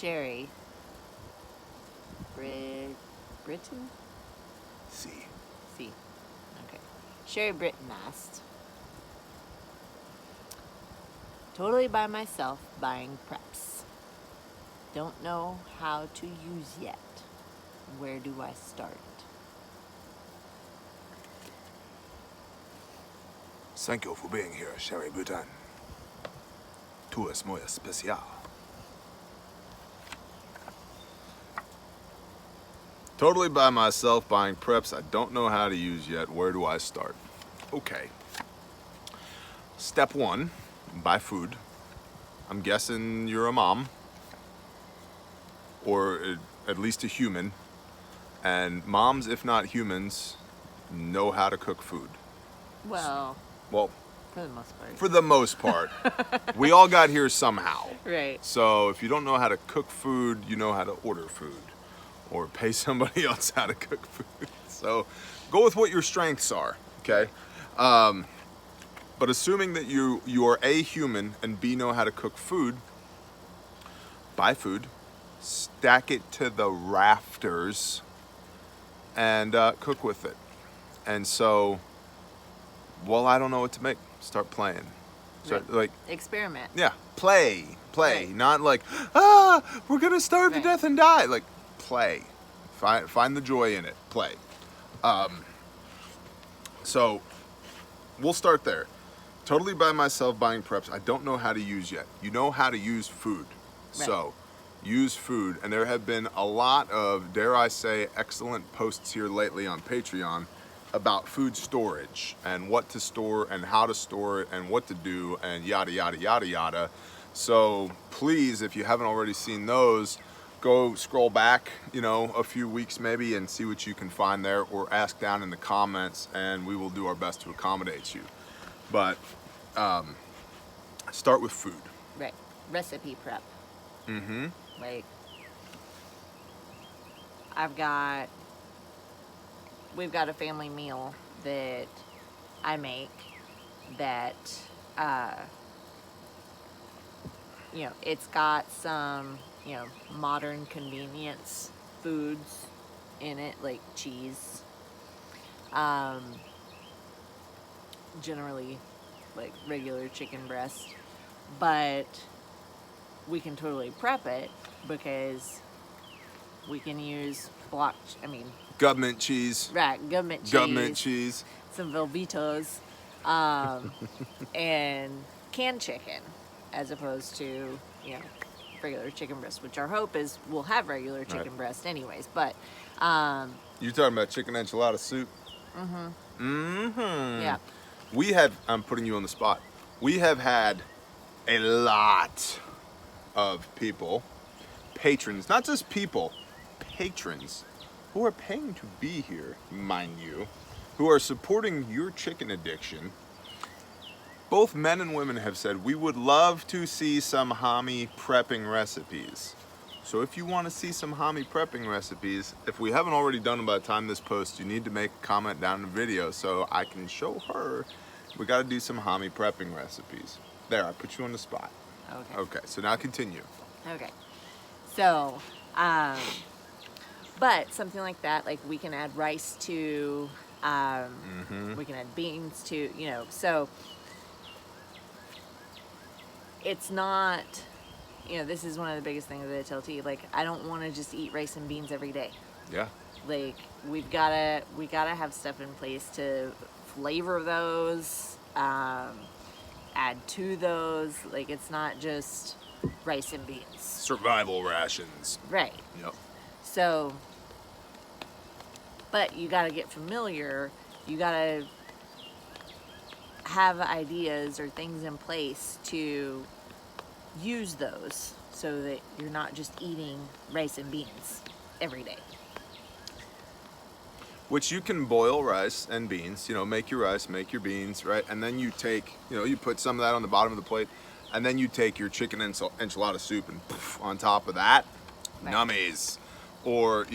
Sherry. Britton? See. See. Okay. Sherry Britton asked. Totally by myself buying preps. Don't know how to use yet. Where do I start? Thank you for being here, Sherry Bhutan. Tu es muy especial. Totally by myself buying preps I don't know how to use yet. Where do I start? Okay. Step one, buy food. I'm guessing you're a mom, or at least a human. And moms, if not humans, know how to cook food. Well, Well, for the most part. for the most part. We all got here somehow. Right. So if you don't know how to cook food, you know how to order food or pay somebody else how to cook food. So go with what your strengths are, okay? But assuming that you are A, human, and B, know how to cook food, buy food, stack it to the rafters, and cook with it. And so, well, I don't know what to make. Start playing. Start, Right. like, Experiment. yeah, play, Right. not like, we're gonna starve to Right. death and die. Like, play, find the joy in it. Play. So, we'll start there. Totally by myself buying preps. I don't know how to use yet. You know how to use food, Right. so use food. And there have been a lot of, dare I say, excellent posts here lately on Patreon about food storage and what to store and how to store it and what to do and yada yada yada yada. So please, if you haven't already seen those, go scroll back, a few weeks maybe and see what you can find there, or ask down in the comments and we will do our best to accommodate you. But start with food. Right. Recipe prep. Mm-hmm. Like, we've got a family meal that I make that, it's got some, modern convenience foods in it, like cheese. Generally, like regular chicken breast. But we can totally prep it because we can use Government cheese. right, government cheese, some Velvetos, and canned chicken, as opposed to, regular chicken breast, which our hope is we'll have regular chicken Right. breast anyways. But, You're talking about chicken enchilada soup? yeah, I'm putting you on the spot. We have had a lot of people, patrons, not just people, patrons, who are paying to be here, mind you, who are supporting your chicken addiction. Both men and women have said, we would love to see some Hami prepping recipes. So if you want to see some Hami prepping recipes, if we haven't already done them by the time this posts, you need to make a comment down in the video so I can show her we got to do some Hami prepping recipes. There, I put you on the spot. okay. Okay, so now continue. Okay. So, but something like that, like we can add rice to, we can add beans to, so it's not, this is one of the biggest things that I tell T, like, I don't want to just eat rice and beans every day. Yeah. Like, we gotta have stuff in place to flavor those, add to those. Like, it's not just rice and beans. Survival rations. Right. Yep. So, but you gotta get familiar. You gotta have ideas or things in place to use those so that you're not just eating rice and beans every day. Which you can boil rice and beans, make your rice, make your beans, right? And then you take, you put some of that on the bottom of the plate, and then you take your chicken enchilada soup and poof, on top of that, Right. nummies. Or,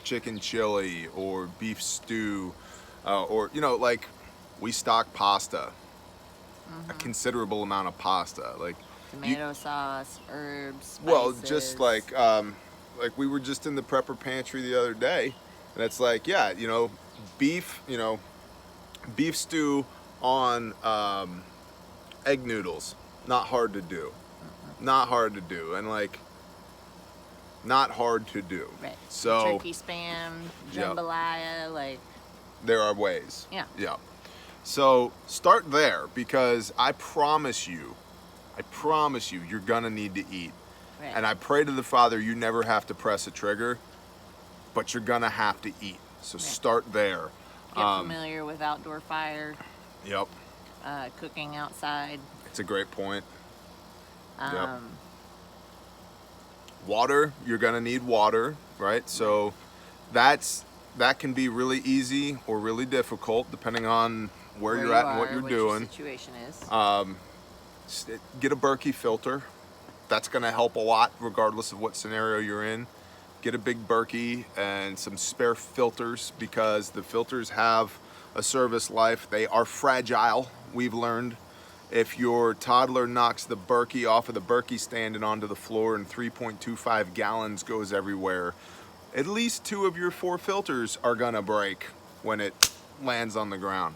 chicken chili or beef stew, or, like we stock pasta, a considerable amount of pasta. Like Tomato sauce, herbs, spices. Well, just like we were just in the prepper pantry the other day, and it's like, yeah, beef, beef stew on egg noodles, not hard to do, not hard to do, and like, not hard to do. Right. So Turkey spam, Yep. jambalaya, like, there are ways. yeah. Yeah. So start there, because I promise you, you're gonna need to eat. Right. And I pray to the Father you never have to press a trigger, but you're gonna have to eat. So start there. Get familiar with outdoor fire, Yep. cooking outside. It's a great point. Um, Water, you're gonna need water, right? So that can be really easy or really difficult depending on where you're at and what you're doing. Your situation is. Get a Berkey filter. That's gonna help a lot regardless of what scenario you're in. Get a big Berkey and some spare filters, because the filters have a service life. They are fragile, we've learned. If your toddler knocks the Berkey off of the Berkey stand and onto the floor and 3.25 gallons goes everywhere, at least 2 of your 4 filters are gonna break when it lands on the ground.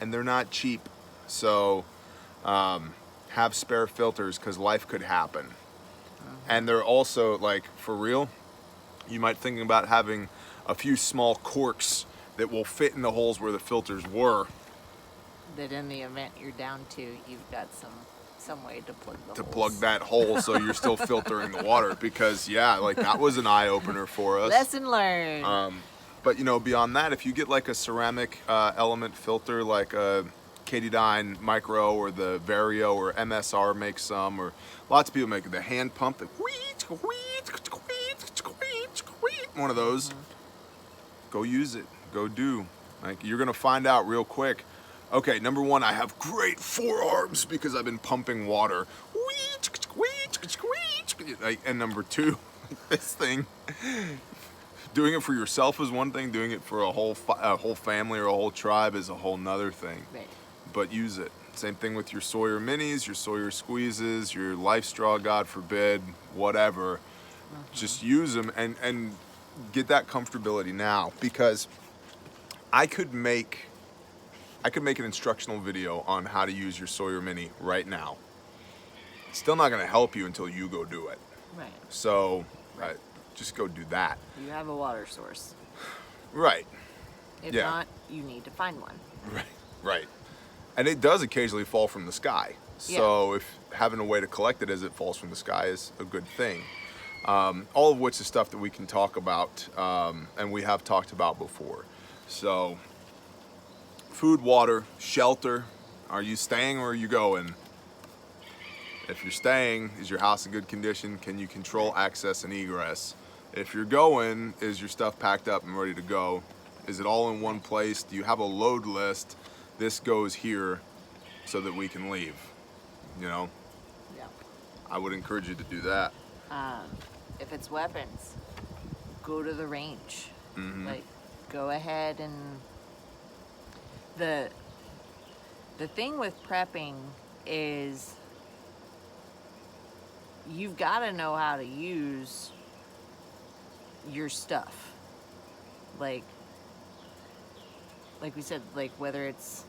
And they're not cheap. So have spare filters, because life could happen. And they're also, like, for real, you might think about having a few small corks that will fit in the holes where the filters were. That in the event you're down to, you've got some way to plug the holes. Plug that hole so you're still filtering the water, because like that was an eye-opener for us. Lesson learned. But beyond that, if you get like a ceramic element filter, like a Katydyn Micro or the Vario or MSR makes some, or lots of people make the hand pump, one of those. Go use it. Go do. Like, you're gonna find out real quick. Okay, number 1, I have great forearms because I've been pumping water. And number 2, this thing, doing it for yourself is one thing. Doing it for a whole family or a whole tribe is a whole nother thing. Right. But use it. Same thing with your Sawyer minis, your Sawyer squeezes, your Life Straw, God forbid, whatever. Just use them and get that comfortability now, because I could make an instructional video on how to use your Sawyer Mini right now. It's still not going to help you until you go do it. Right. So just go do that. You have a water source. Right. If Yeah. not, you need to find one. Right. And it does occasionally fall from the sky. So if having a way to collect it as it falls from the sky is a good thing. All of which is stuff that we can talk about, and we have talked about before. So food, water, shelter. Are you staying or are you going? If you're staying, is your house in good condition? Can you control access and egress? If you're going, is your stuff packed up and ready to go? Is it all in one place? Do you have a load list? This goes here so that we can leave. Yeah. I would encourage you to do that. If it's weapons, go to the range. Mm-hmm. Like, go ahead and the thing with prepping is you've got to know how to use your stuff. Like we said, like whether it's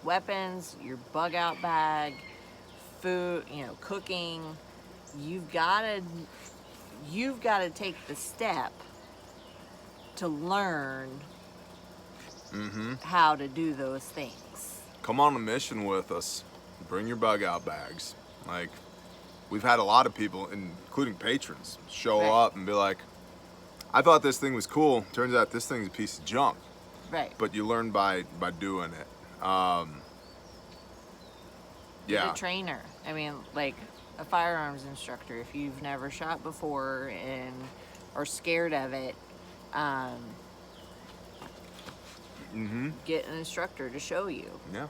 weapons, your bug out bag, food, cooking, you've got to take the step to learn how to do those things. Come on a mission with us. Bring your bug out bags. Like, we've had a lot of people, including patrons, show Right. up and be like, I thought this thing was cool. Turns out this thing's a piece of junk. Right. But you learn by doing it. Get a trainer. I mean, like a firearms instructor. If you've never shot before and are scared of it, get an instructor to show you. Yeah.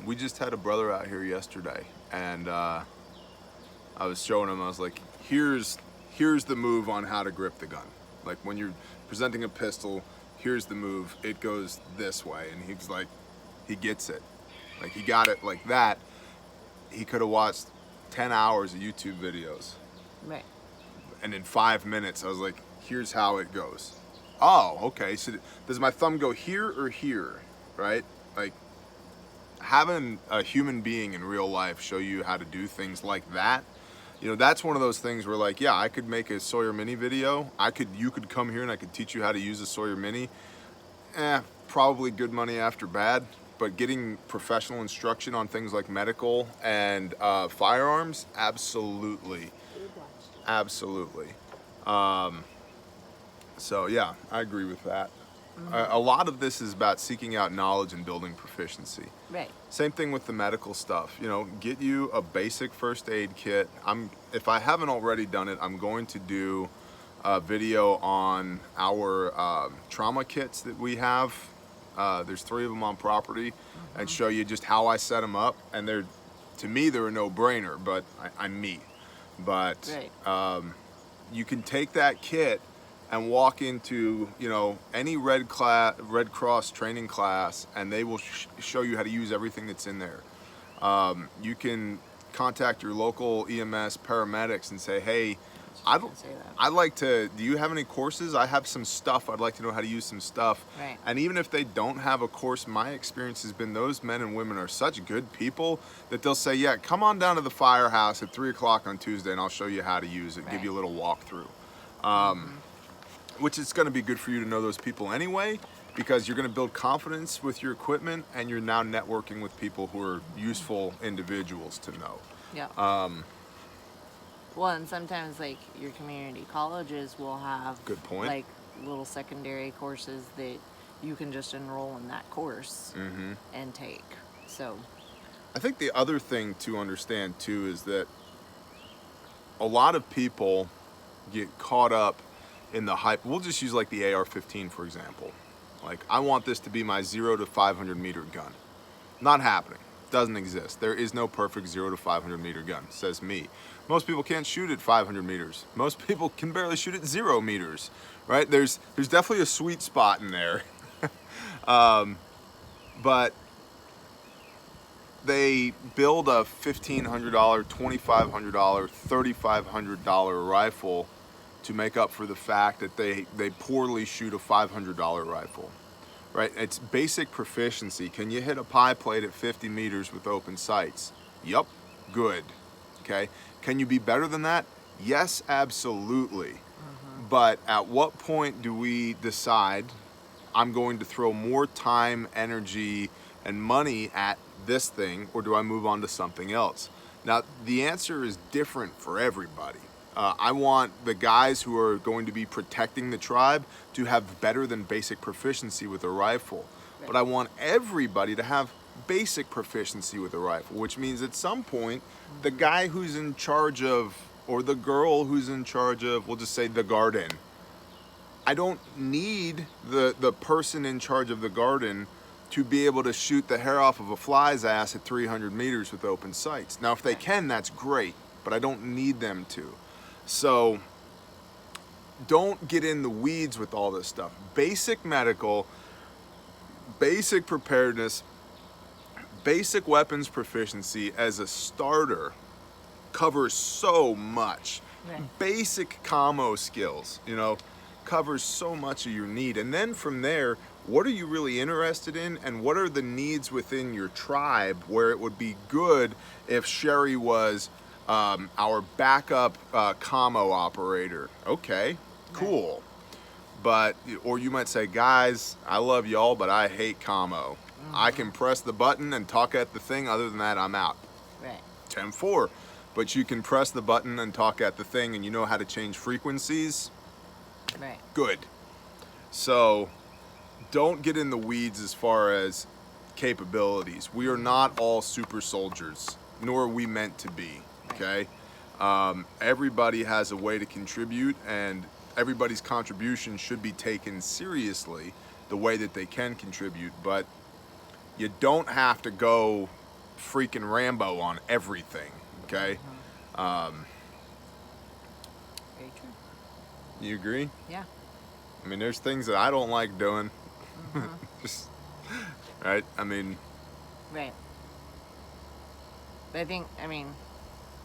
We just had a brother out here yesterday, and I was showing him. I was like, here's the move on how to grip the gun. Like, when you're presenting a pistol, here's the move. It goes this way. And he's like, he gets it. Like, he got it like that. he could have watched 10 hours of YouTube videos. Right. And in 5 minutes, I was like, here's how it goes. Oh, okay. So does my thumb go here or here? Right? Like, having a human being in real life show you how to do things like that, you know, that's one of those things where, like, yeah, I could make a Sawyer Mini video. You could come here and I could teach you how to use a Sawyer Mini. Probably good money after bad. But getting professional instruction on things like medical and firearms, absolutely. Absolutely. So yeah, I agree with that. A lot of this is about seeking out knowledge and building proficiency. Right. Same thing with the medical stuff. You know, get you a basic first aid kit. If I haven't already done it, I'm going to do a video on our trauma kits that we have. There's 3 of them on property, and show you just how I set them up. And to me, they're a no-brainer, but I'm me. But Right. you can take that kit and walk into, you know, any Red Cross training class, and they will show you how to use everything that's in there. You can contact your local EMS paramedics and say, hey, I'd like to, do you have any courses? I have some stuff. I'd like to know how to use some stuff. Right. And even if they don't have a course, my experience has been those men and women are such good people that they'll say, yeah, come on down to the firehouse at 3 o'clock on Tuesday and I'll show you how to use it, give you a little walkthrough. Which is going to be good for you to know those people anyway, because you're going to build confidence with your equipment and you're now networking with people who are useful individuals to know. Yeah. Well, and sometimes like your community colleges will have Good point. like little secondary courses that you can just enroll in that course and take. So I think the other thing to understand too is that a lot of people get caught up in the hype. We'll just use like the AR-15 for example. Like, I want this to be my 0 to 500 meter gun. Not happening. Doesn't exist. There is no perfect 0 to 500 meter gun, says me. Most people can't shoot at 500 meters. Most people can barely shoot at 0 meters, right? There's definitely a sweet spot in there. But they build a $1,500, $2,500, $3,500 rifle to make up for the fact that they poorly shoot a $500 rifle, right? It's basic proficiency. Can you hit a pie plate at 50 meters with open sights? Yup, good, okay? Can you be better than that? Yes, absolutely. But at what point do we decide I'm going to throw more time, energy, and money at this thing, or do I move on to something else? Now, the answer is different for everybody. I want the guys who are going to be protecting the tribe to have better than basic proficiency with a rifle. Right. But I want everybody to have basic proficiency with a rifle, which means at some point, the guy who's in charge of, or the girl who's in charge of, we'll just say the garden, I don't need the person in charge of the garden to be able to shoot the hair off of a fly's ass at 300 meters with open sights. Now, if they can, that's great, but I don't need them to. So don't get in the weeds with all this stuff. Basic medical, basic preparedness, basic weapons proficiency as a starter covers so much. Right. Basic commo skills, you know, covers so much of your need. And then from there, what are you really interested in, and what are the needs within your tribe where it would be good if Sherry was our backup commo operator? Okay, cool. But, or you might say, guys, I love y'all, but I hate commo. I can press the button and talk at the thing. Other than that, I'm out. right. 10-4. But you can press the button and talk at the thing, and you know how to change frequencies. Right. Good. So don't get in the weeds as far as capabilities. We are not all super soldiers, nor are we meant to be, okay? Everybody has a way to contribute, and everybody's contribution should be taken seriously the way that they can contribute, but you don't have to go freaking Rambo on everything, okay? Very true. You agree? Yeah. I mean, there's things that I don't like doing. Just, right? I mean, Right. But I think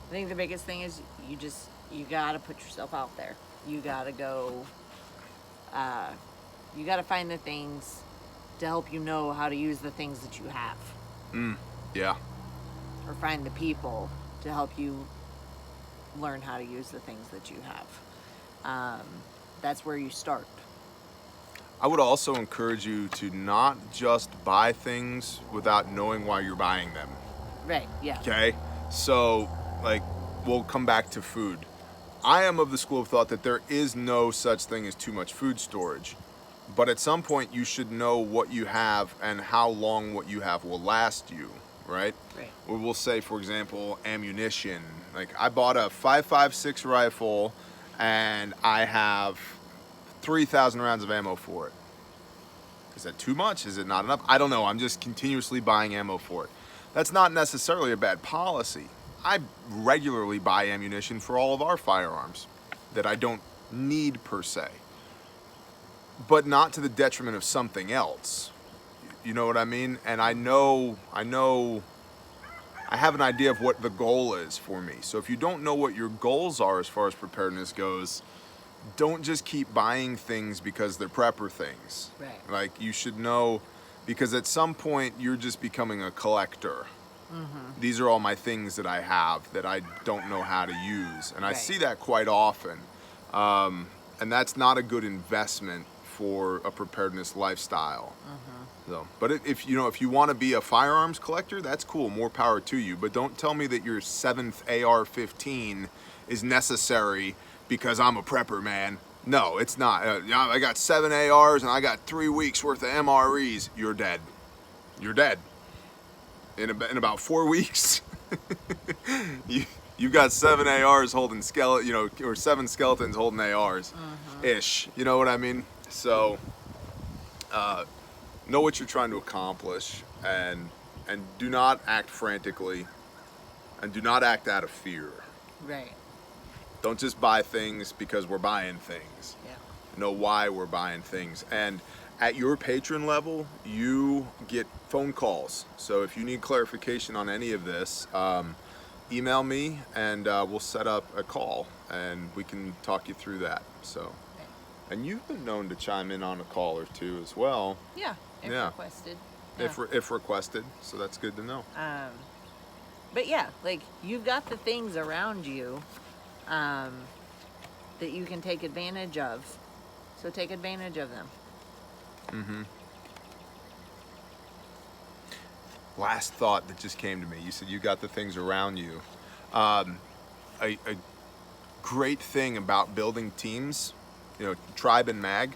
the biggest thing is you gotta put yourself out there. You gotta go. You gotta find the things to help you know how to use the things that you have, Yeah. or find the people to help you learn how to use the things that you have. That's where you start. I would also encourage you to not just buy things without knowing why you're buying them. Right. Yeah. Okay? So, like, we'll come back to food. I am of the school of thought that there is no such thing as too much food storage. But at some point, you should know what you have and how long what you have will last you, right? Right. Or we'll say, for example, ammunition. Like, I bought a 5.56 rifle and I have 3,000 rounds of ammo for it. Is that too much? Is it not enough? I don't know. I'm just continuously buying ammo for it. That's not necessarily a bad policy. I regularly buy ammunition for all of our firearms that I don't need per se, but not to the detriment of something else. You know what I mean? And I have an idea of what the goal is for me. So if you don't know what your goals are as far as preparedness goes, don't just keep buying things because they're prepper things. Right. Like, you should know, because at some point you're just becoming a collector. These are all my things that I have that I don't know how to use. And I Right. see that quite often. And that's not a good investment for a preparedness lifestyle. So, but if you want to be a firearms collector, that's cool. More power to you. But don't tell me that your 7th AR-15 is necessary because I'm a prepper, man. No, it's not. I got 7 ARs and I got 3 weeks worth of MREs. You're dead. You're dead. In about 4 weeks, you've got 7 ARs holding or 7 skeletons holding ARs, ish. You know what I mean? So, know what you're trying to accomplish, and do not act frantically, and do not act out of fear. Right. Don't just buy things because we're buying things. Yeah. Know why we're buying things. And at your patron level, you get phone calls. So if you need clarification on any of this, email me and we'll set up a call and we can talk you through that. So, and you've been known to chime in on a call or two as well. Yeah. If Yeah. requested. Yeah. If requested. So that's good to know. But yeah, like, you've got the things around you that you can take advantage of. So take advantage of them. Last thought that just came to me. You said you got the things around you. A great thing about building teams, tribe and mag,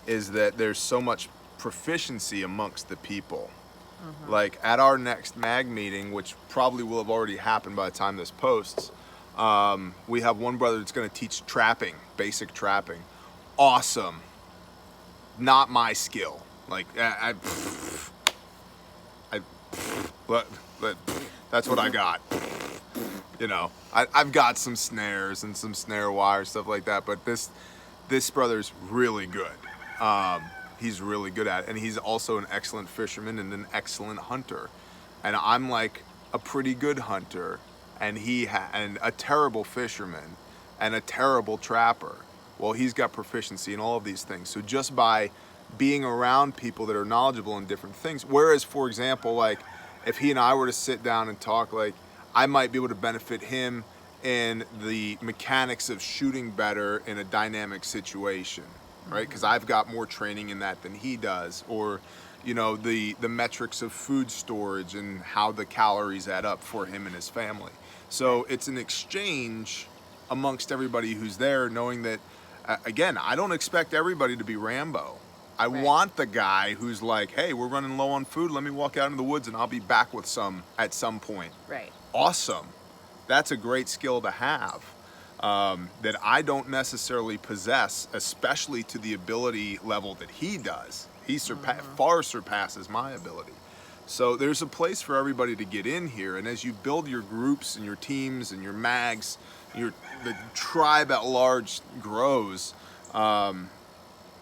is that there's so much proficiency amongst the people. Like, at our next mag meeting, which probably will have already happened by the time this posts, we have one brother that's going to teach trapping, basic trapping. Awesome. Not my skill. Like, that's what I got. I've got some snares and some snare wire, stuff like that, but this brother's really good. He's really good at it, and he's also an excellent fisherman and an excellent hunter. And I'm like a pretty good hunter, and and a terrible fisherman and a terrible trapper. Well, he's got proficiency in all of these things. So just by being around people that are knowledgeable in different things, whereas, for example, like, if he and I were to sit down and talk, like, I might be able to benefit him in the mechanics of shooting better in a dynamic situation, right? Because I've got more training in that than he does. Or, the metrics of food storage and how the calories add up for him and his family. So it's an exchange amongst everybody who's there, knowing that, again, I don't expect everybody to be Rambo. I want the guy who's like, hey, we're running low on food. Let me walk out in the woods and I'll be back with some at some point. Right. Awesome. That's a great skill to have that I don't necessarily possess, especially to the ability level that he does. He far surpasses my ability. So there's a place for everybody to get in here. And as you build your groups and your teams and your mags, the tribe at large grows.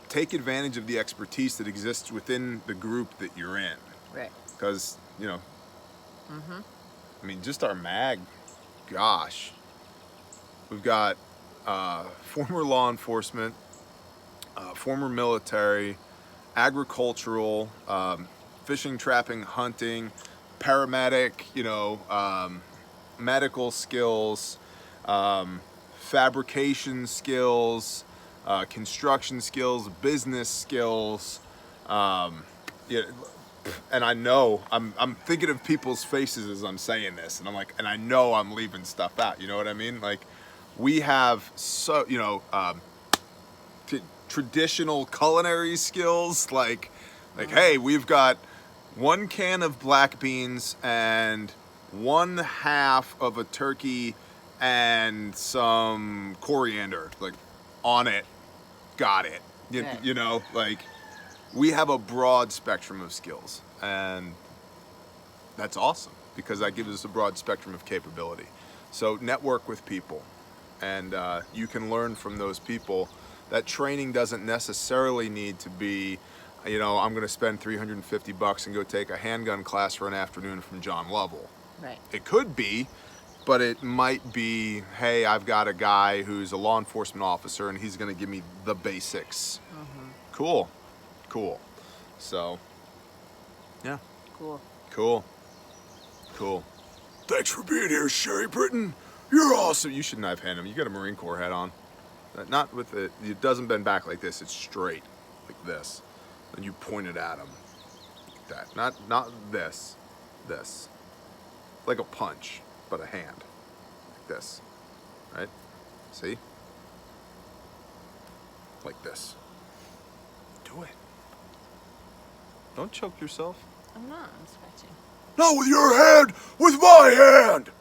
Take advantage of the expertise that exists within the group that you're in. Right. Because, I mean, just our mag, gosh. We've got former law enforcement, former military, agricultural, fishing, trapping, hunting, paramedic, medical skills, fabrication skills, construction skills, business skills. Yeah, and I know I'm thinking of people's faces as I'm saying this, and I'm like, and I know I'm leaving stuff out. You know what I mean? Like, we have traditional culinary skills. Like, hey, we've got 1 can of black beans and 1/2 of a turkey and some coriander, like, on it. Got it. Yeah. Like, we have a broad spectrum of skills, and that's awesome because that gives us a broad spectrum of capability. So network with people, and you can learn from those people. That training doesn't necessarily need to be, I'm going to spend $350 and go take a handgun class for an afternoon from John Lovell. Right. It could be, but it might be, hey, I've got a guy who's a law enforcement officer and he's going to give me the basics. Cool. So, yeah. Cool. Cool. Thanks for being here, Sherry Britton. You're awesome. You shouldn't have had him. You got a Marine Corps hat on. Not with it doesn't bend back like this. It's straight, like this. And you point it at him. Like that. Not this. This. Like a punch, but a hand. Like this. Right? See? Like this. Do it. Don't choke yourself. I'm not. I'm scratching. Not with your hand! With my hand!